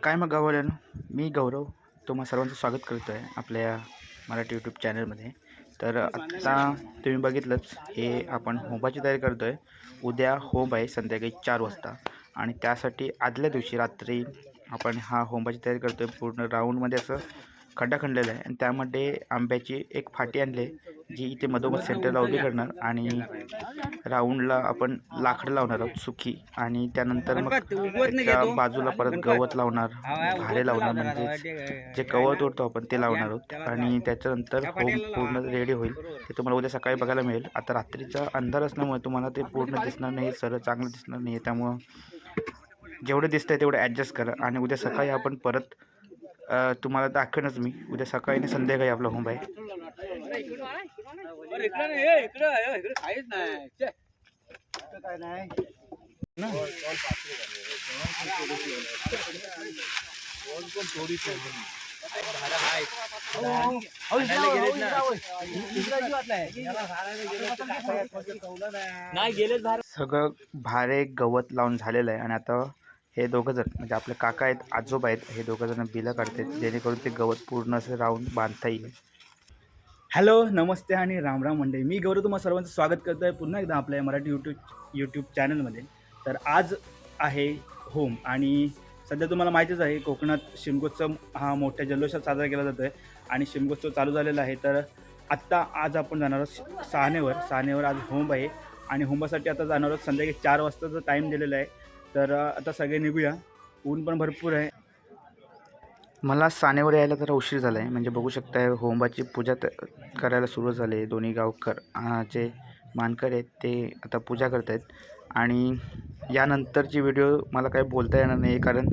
काय मग गाववाल्यानं, मी गौरव तुम्हा सर्वांचं स्वागत करतो आहे आपल्या मराठी यूट्यूब चॅनलमध्ये. तर आत्ता तुम्ही बघितलंच, हे आपण होमाची तयारी करतो आहे. उद्या होम आहे संध्याकाळी 4 वाजता आणि त्यासाठी आदल्या दिवशी रात्री आपण हा होमाची तयारी करतो आहे. पूर्ण राऊंडमध्ये असं खड्डा खणलेला आहे आणि त्यामध्ये आंब्याची एक फाटी आणली जी इथे मधोमध सेंटरला उभी करणार आणि राऊंडला आपण लाकडं लावणार आहोत सुकी आणि त्यानंतर मग त्याच्या बाजूला परत गवत लावणार, भारे लावणार, म्हणजे जे गवत ओढतो आपण ते लावणार आहोत आणि त्याच्यानंतर होम पूर्ण रेडी होईल. ते तुम्हाला उद्या सकाळी बघायला मिळेल. आता रात्रीचा अंधार असल्यामुळे तुम्हाला ते पूर्ण दिसणार नाही, सरळ चांगलं दिसणार नाही, त्यामुळं जेवढं दिसतंय तेवढं ॲडजस्ट करा आणि उद्या सकाळी आपण परत तुम्हाला दाखवेनच मी. उद्या सकाळी आणि संध्याकाळी आपला होम आहे. सगळं भारे गवत लावून झालेलं आहे आणि आता हे दोघं जण म्हणजे आपले काका आहेत, आजोबा आहेत, हे दोघं जण बिलं काढतात जेणेकरून ते गवत पूर्ण असं राऊंड बांधता येईल. हॅलो, नमस्ते आणि रामराम मंडळी. मी गौरव तुम्हाला सर्वांचं स्वागत करतो आहे पुन्हा एकदा आपल्या मराठी यूट्यूब चॅनलमध्ये. तर आज आहे होम आणि सध्या तुम्हाला माहितीच आहे कोकणात शिमगोत्सव हा मोठ्या जल्लोषात साजरा केला जातो आहे आणि शिमगोत्सव चालू झालेला आहे. तर आज आपण जाणार आहोत सानेवर आज होम आहे आणि होमासाठी आता जाणार आहोत. संध्याकाळी 4 वाजताचा टाईम दिलेला आहे. तर आता सगळे निघूया, ऊन पण भरपूर आहे. मला सानेवर यायला जरा उशीर झाला आहे, म्हणजे बघू शकता होमाची पूजा करायला सुरू झाली. दोन्ही गावकर जे मानकर आहेत ते आता पूजा करत आहेत आणि यानंतरची व्हिडिओ मला काही बोलता येणार नाही कारण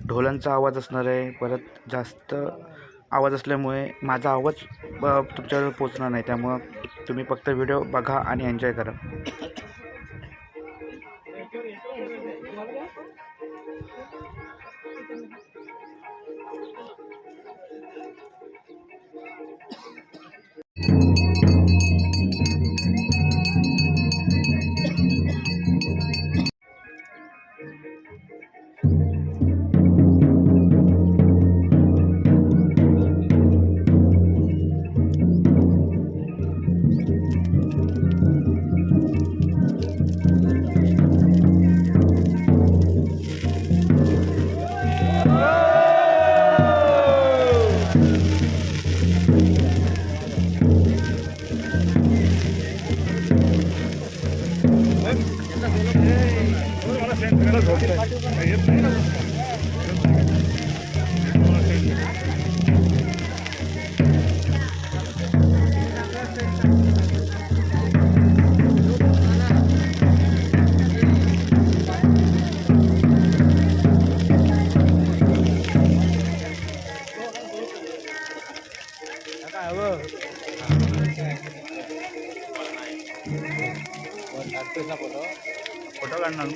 ढोलांचा आवाज असणार आहे. परत जास्त आवाज असल्यामुळे माझा आवाज तुमच्यावर पोचणार नाही, त्यामुळं तुम्ही फक्त व्हिडिओ बघा आणि एन्जॉय करा. फोटो काढणार.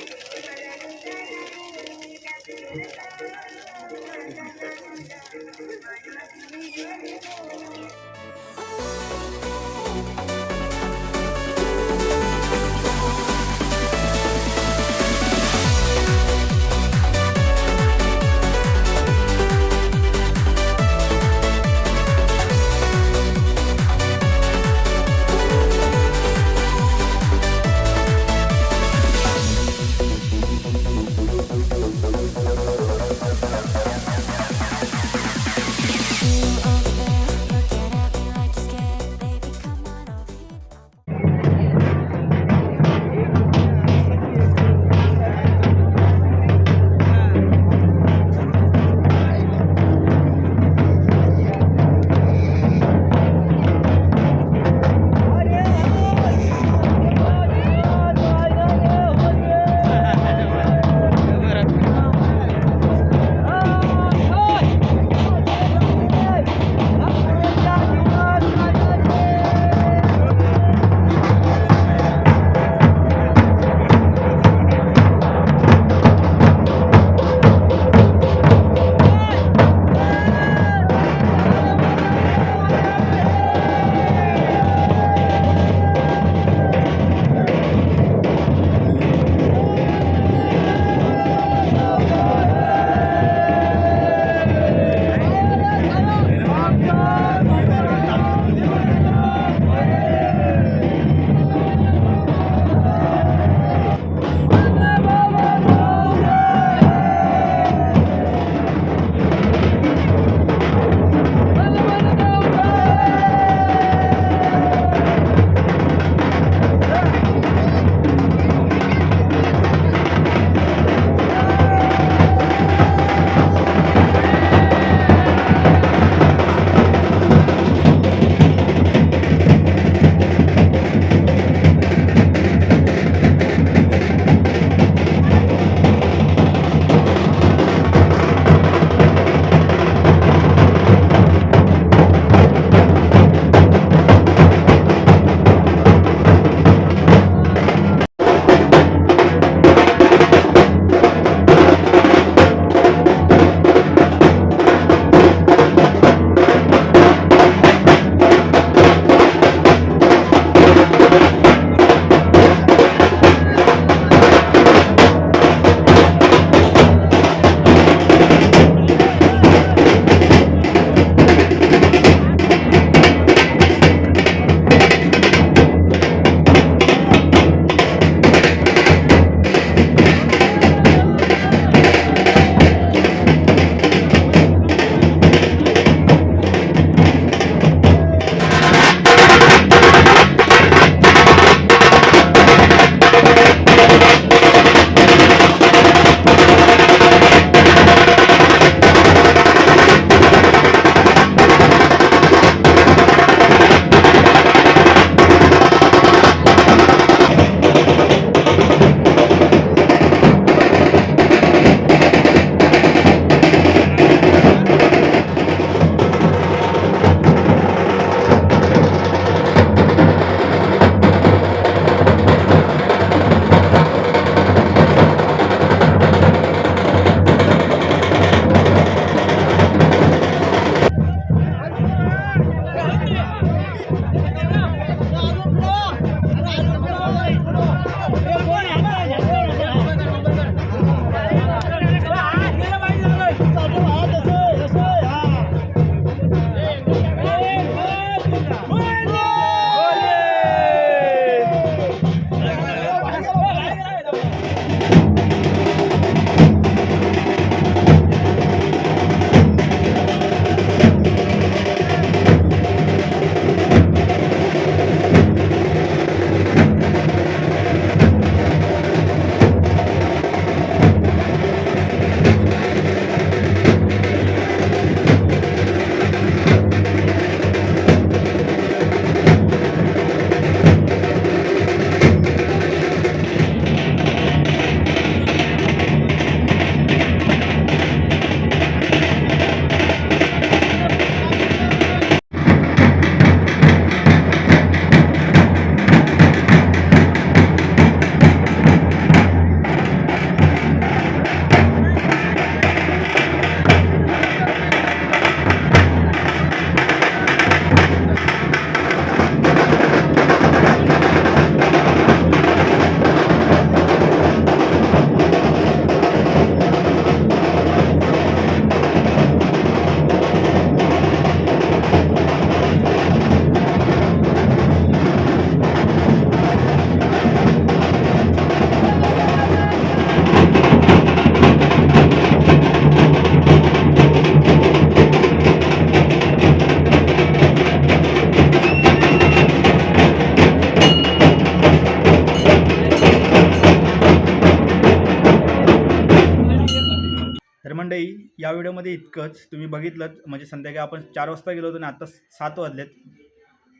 या व्हिडिओमध्ये इतकंच. तुम्ही बघितलं म्हणजे संध्याकाळी आपण 4 वाजता गेलो होतो आणि आता 7 वाजलेत.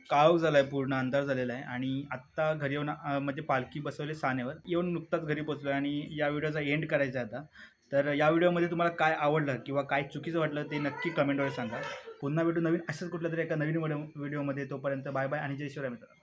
काळोख झाला आहे, पूर्ण अंधार झालेला आहे आणि आत्ता घरी येऊन म्हणजे पालखी बसवली सानेवर. येऊन नुकताच घरी पोचलो आहे आणि या व्हिडिओचा एंड करायचा आहे आता. तर या व्हिडिओमध्ये तुम्हाला काय आवडलं किंवा काय चुकीचं वाटलं ते नक्की कमेंटवर सांगा. पुन्हा भेटू नवीन असंच कुठल्या तरी एका नवीन व्हिडिओमध्ये. तोपर्यंत बाय बाय आणि जय शिवराय मित्रांनो.